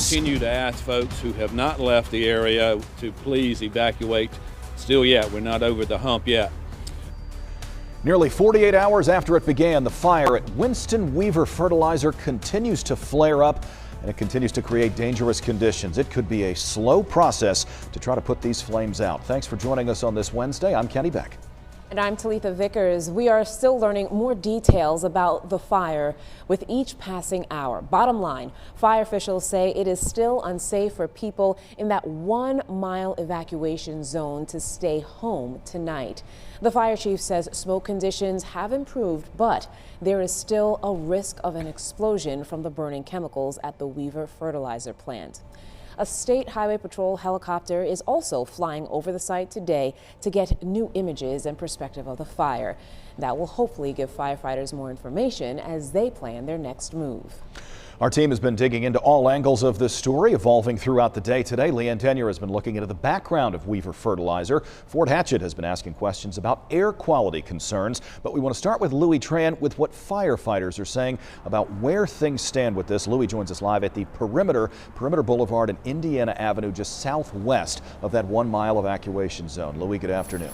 continue to ask folks who have not left the area to please evacuate. Still yet, we're not over the hump yet. Nearly 48 hours after it began, the fire at Winston Weaver Fertilizer continues to flare up, and it continues to create dangerous conditions. It could be a slow process to try to put these flames out. Thanks for joining us on this Wednesday. I'm Kenny Beck. And I'm Talitha Vickers. We are still learning more details about the fire with each passing hour. Bottom line, fire officials say it is still unsafe for people in that 1 mile evacuation zone to stay home tonight. The fire chief says smoke conditions have improved, but there is still a risk of an explosion from the burning chemicals at the Weaver Fertilizer plant. A state highway patrol helicopter is also flying over the site today to get new images and perspective of the fire. That will hopefully give firefighters more information as they plan their next move. Our team has been digging into all angles of this story, evolving throughout the day today. Leanne Tenier has been looking into the background of Weaver Fertilizer. Ford Hatchett has been asking questions about air quality concerns. But we want to start with Louis Tran with what firefighters are saying about where things stand with this. Louis joins us live at the Perimeter Boulevard and Indiana Avenue, just southwest of that 1 mile evacuation zone. Louis, good afternoon.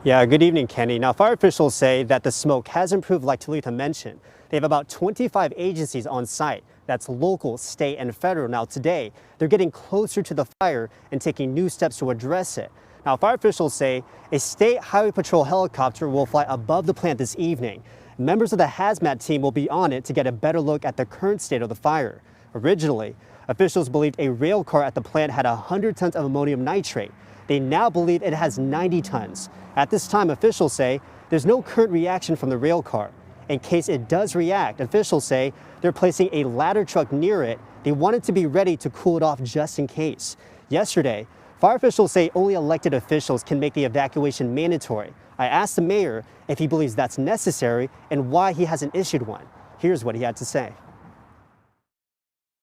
Yeah, good evening, Kenny. Now, fire officials say that the smoke has improved, like Talitha mentioned. They have about 25 agencies on site. That's local, state, and federal. Now, today, they're getting closer to the fire and taking new steps to address it. Now, fire officials say a state highway patrol helicopter will fly above the plant this evening. Members of the hazmat team will be on it to get a better look at the current state of the fire. Originally, officials believed a rail car at the plant had 100 tons of ammonium nitrate. They now believe it has 90 tons. At this time, officials say there's no current reaction from the rail car. In case it does react, officials say they're placing a ladder truck near it. They want it to be ready to cool it off just in case. Yesterday, fire officials say only elected officials can make the evacuation mandatory. I asked the mayor if he believes that's necessary and why he hasn't issued one. Here's what he had to say.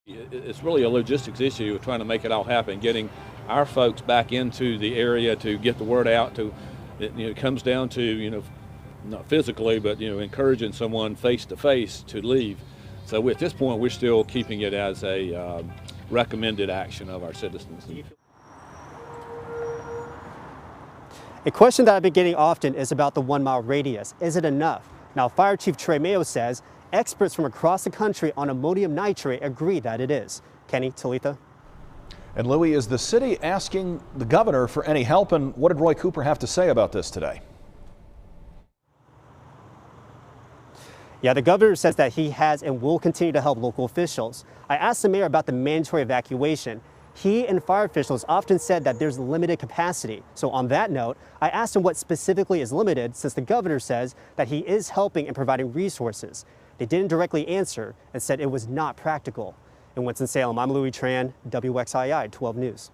It's really a logistics issue of trying to make it all happen, getting our folks back into the area to get the word out. It comes down to, not physically, but, encouraging someone face to face to leave. So at this point, we're still keeping it as a recommended action of our citizens. A question that I've been getting often is about the 1 mile radius. Is it enough? Now, Fire Chief Trey Mayo says experts from across the country on ammonium nitrate agree that it is. Kenny, Talitha. And Louis, is the city asking the governor for any help? And what did Roy Cooper have to say about this today? Yeah, the governor says that he has and will continue to help local officials. I asked the mayor about the mandatory evacuation. He and fire officials often said that there's limited capacity. So on that note, I asked him what specifically is limited, since the governor says that he is helping and providing resources. They didn't directly answer and said it was not practical. In Winston-Salem, I'm Louis Tran, WXII 12 News.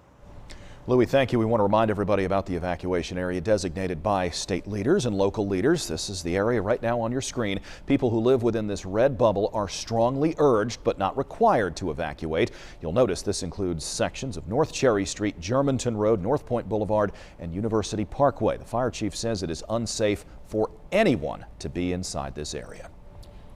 Louis, thank you. We want to remind everybody about the evacuation area designated by state leaders and local leaders. This is the area right now on your screen. People who live within this red bubble are strongly urged but not required to evacuate. You'll notice this includes sections of North Cherry Street, Germantown Road, North Point Boulevard, and University Parkway. The fire chief says it is unsafe for anyone to be inside this area.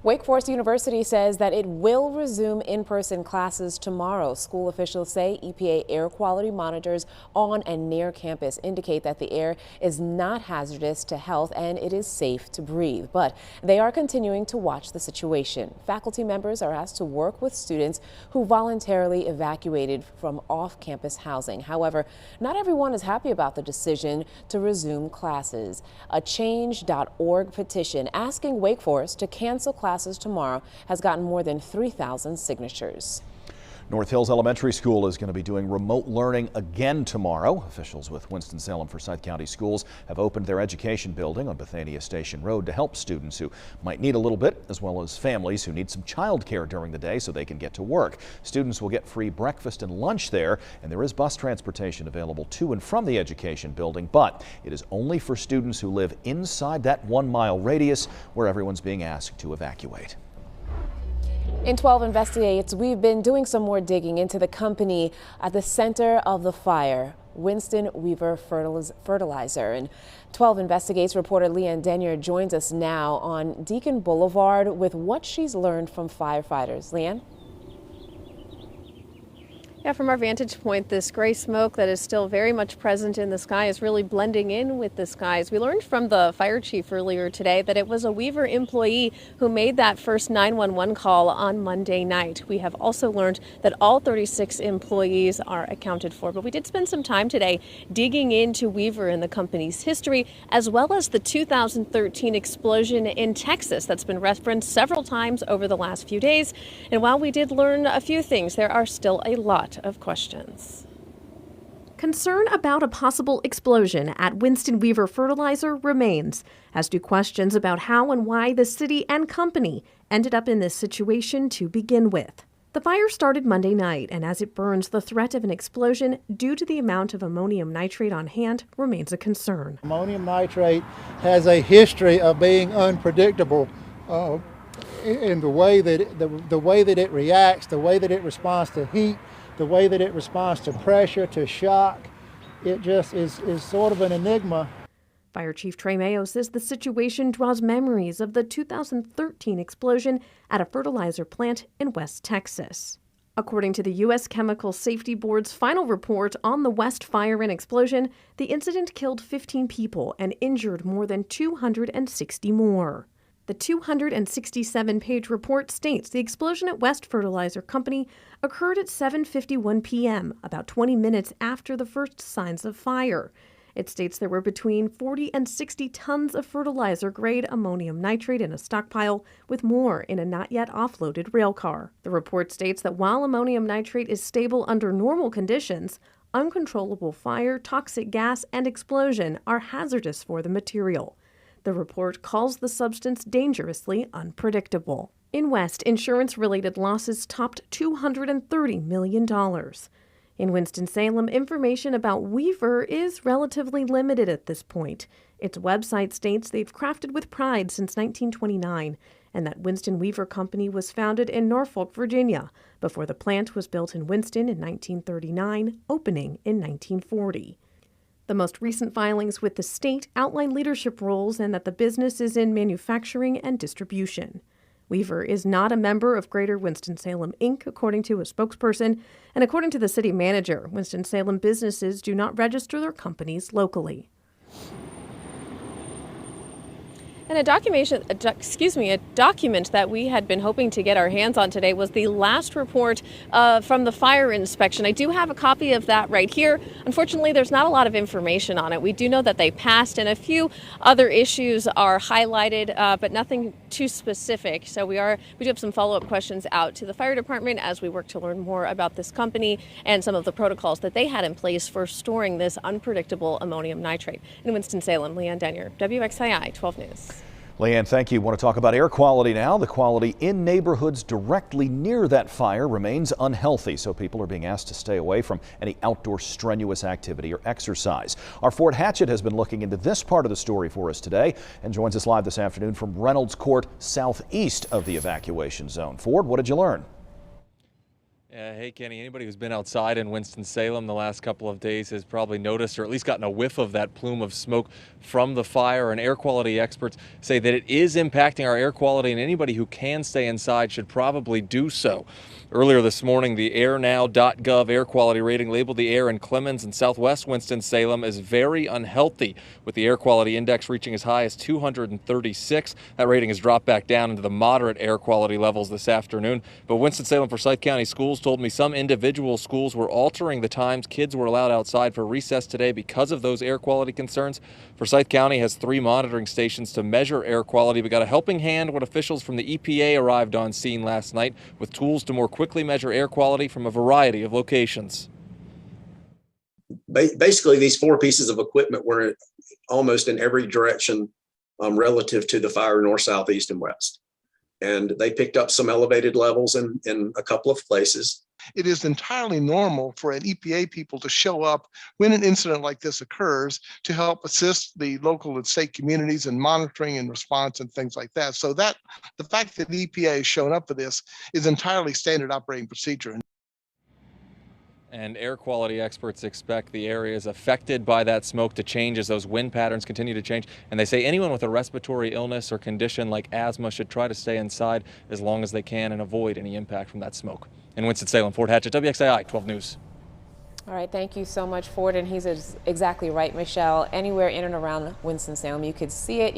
Wake Forest University says that it will resume in-person classes tomorrow. School officials say EPA air quality monitors on and near campus indicate that the air is not hazardous to health and it is safe to breathe. But they are continuing to watch the situation. Faculty members are asked to work with students who voluntarily evacuated from off-campus housing. However, not everyone is happy about the decision to resume classes. A change.org petition asking Wake Forest to cancel classes tomorrow has gotten more than 3,000 signatures. North Hills Elementary School is going to be doing remote learning again tomorrow. Officials with Winston-Salem Forsyth County Schools have opened their education building on Bethania Station Road to help students who might need a little bit, as well as families who need some child care during the day so they can get to work. Students will get free breakfast and lunch there, and there is bus transportation available to and from the education building, but it is only for students who live inside that 1 mile radius where everyone's being asked to evacuate. In 12 Investigates, we've been doing some more digging into the company at the center of the fire. Winston Weaver Fertilizer. And 12 Investigates reporter Leanne Denier joins us now on Deacon Boulevard with what she's learned from firefighters. Leanne? Yeah, from our vantage point, this gray smoke that is still very much present in the sky is really blending in with the skies. We learned from the fire chief earlier today that it was a Weaver employee who made that first 911 call on Monday night. We have also learned that all 36 employees are accounted for. But we did spend some time today digging into Weaver and the company's history, as well as the 2013 explosion in Texas that's been referenced several times over the last few days. And while we did learn a few things, there are still a lot of questions. Concern about a possible explosion at Winston Weaver Fertilizer remains, as do questions about how and why the city and company ended up in this situation to begin with. The fire started Monday night, and as it burns, the threat of an explosion due to the amount of ammonium nitrate on hand remains a concern. Ammonium nitrate has a history of being unpredictable in the way that it reacts, the way that it responds to heat, the way that it responds to pressure, to shock. It just is sort of an enigma. Fire Chief Trey Mayo says the situation draws memories of the 2013 explosion at a fertilizer plant in West Texas. According to the U.S. Chemical Safety Board's final report on the West fire and explosion, the incident killed 15 people and injured more than 260 more. The 267-page report states the explosion at West Fertilizer Company occurred at 7:51 p.m., about 20 minutes after the first signs of fire. It states there were between 40 and 60 tons of fertilizer-grade ammonium nitrate in a stockpile, with more in a not-yet offloaded rail car. The report states that while ammonium nitrate is stable under normal conditions, uncontrollable fire, toxic gas, and explosion are hazardous for the material. The report calls the substance dangerously unpredictable. In West, insurance-related losses topped $230 million. In Winston-Salem, information about Weaver is relatively limited at this point. Its website states they've crafted with pride since 1929, and that Winston Weaver Company was founded in Norfolk, Virginia, before the plant was built in Winston in 1939, opening in 1940. The most recent filings with the state outline leadership roles and that the business is in manufacturing and distribution. Weaver is not a member of Greater Winston-Salem, Inc., according to a spokesperson, and according to the city manager, Winston-Salem businesses do not register their companies locally. And a document that we had been hoping to get our hands on today was the last report from the fire inspection. I do have a copy of that right here. Unfortunately, there's not a lot of information on it. We do know that they passed, and a few other issues are highlighted, but nothing too specific. So we do have some follow-up questions out to the fire department as we work to learn more about this company and some of the protocols that they had in place for storing this unpredictable ammonium nitrate. In Winston-Salem, Leanne Denier, WXII 12 News. Leanne, thank you. Want to talk about air quality now? The quality in neighborhoods directly near that fire remains unhealthy, so people are being asked to stay away from any outdoor strenuous activity or exercise. Our Fort Hatchett has been looking into this part of the story for us today and joins us live this afternoon from Reynolds Court, southeast of the evacuation zone. Ford, what did you learn? Hey, Kenny, anybody who's been outside in Winston-Salem the last couple of days has probably noticed or at least gotten a whiff of that plume of smoke from the fire. And air quality experts say that it is impacting our air quality, and anybody who can stay inside should probably do so. Earlier this morning, the airnow.gov air quality rating labeled the air in Clemens and southwest Winston-Salem as very unhealthy, with the air quality index reaching as high as 236. That rating has dropped back down into the moderate air quality levels this afternoon. But Winston-Salem Forsyth County Schools told me some individual schools were altering the times kids were allowed outside for recess today because of those air quality concerns. Forsyth County has 3 monitoring stations to measure air quality, but got a helping hand when officials from the EPA arrived on scene last night with tools to more quickly measure air quality from a variety of locations. Basically, these 4 pieces of equipment were almost in every direction relative to the fire, north, south, east, and west. And they picked up some elevated levels in a couple of places. It is entirely normal for an EPA people to show up when an incident like this occurs to help assist the local and state communities in monitoring and response and things like that. So that the fact that the EPA has shown up for this is entirely standard operating procedure. And air quality experts expect the areas affected by that smoke to change as those wind patterns continue to change. And they say anyone with a respiratory illness or condition like asthma should try to stay inside as long as they can and avoid any impact from that smoke. In Winston-Salem, Fort Hatchett, WXAI 12 News. All right, thank you so much, Ford. And he's exactly right, Michelle. Anywhere in and around Winston-Salem, you could see it.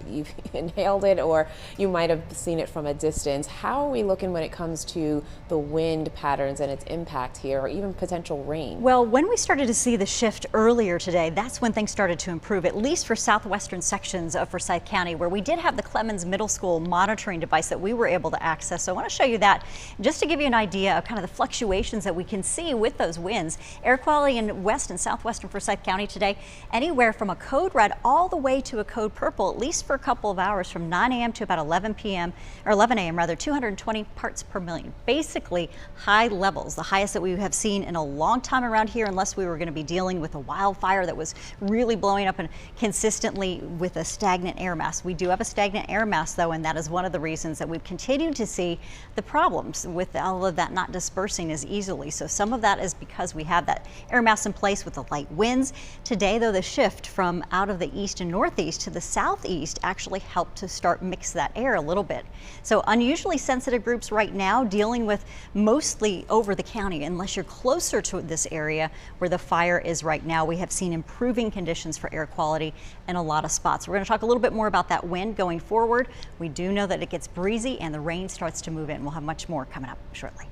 You've inhaled it, or you might have seen it from a distance. How are we looking when it comes to the wind patterns and its impact here, or even potential rain? Well, when we started to see the shift earlier today, that's when things started to improve, at least for southwestern sections of Forsyth County, where we did have the Clemens Middle School monitoring device that we were able to access. So I want to show you that just to give you an idea of kind of the fluctuations that we can see with those winds. Air quality in west and southwestern Forsyth County today, anywhere from a code red all the way to a code purple, at least for a couple of hours, from 9 a.m. to about 11 p.m. or 11 a.m. rather, 220 parts per million. Basically high levels, the highest that we have seen in a long time around here, unless we were going to be dealing with a wildfire that was really blowing up and consistently with a stagnant air mass. We do have a stagnant air mass though, and that is one of the reasons that we've continued to see the problems with all of that not dispersing as easily. So some of that is because we have that air mass in place with the light winds. Today though, the shift from out of the east and northeast to the southeast actually helped to start mix that air a little bit. So unusually sensitive groups right now dealing with mostly over the county, unless you're closer to this area where the fire is right now. We have seen improving conditions for air quality in a lot of spots. We're going to talk a little bit more about that wind going forward. We do know that it gets breezy and the rain starts to move in. We'll have much more coming up shortly.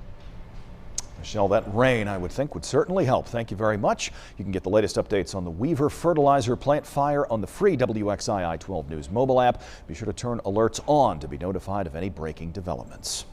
Michelle, that rain, I would think, would certainly help. Thank you very much. You can get the latest updates on the Weaver fertilizer plant fire on the free WXII 12 News mobile app. Be sure to turn alerts on to be notified of any breaking developments.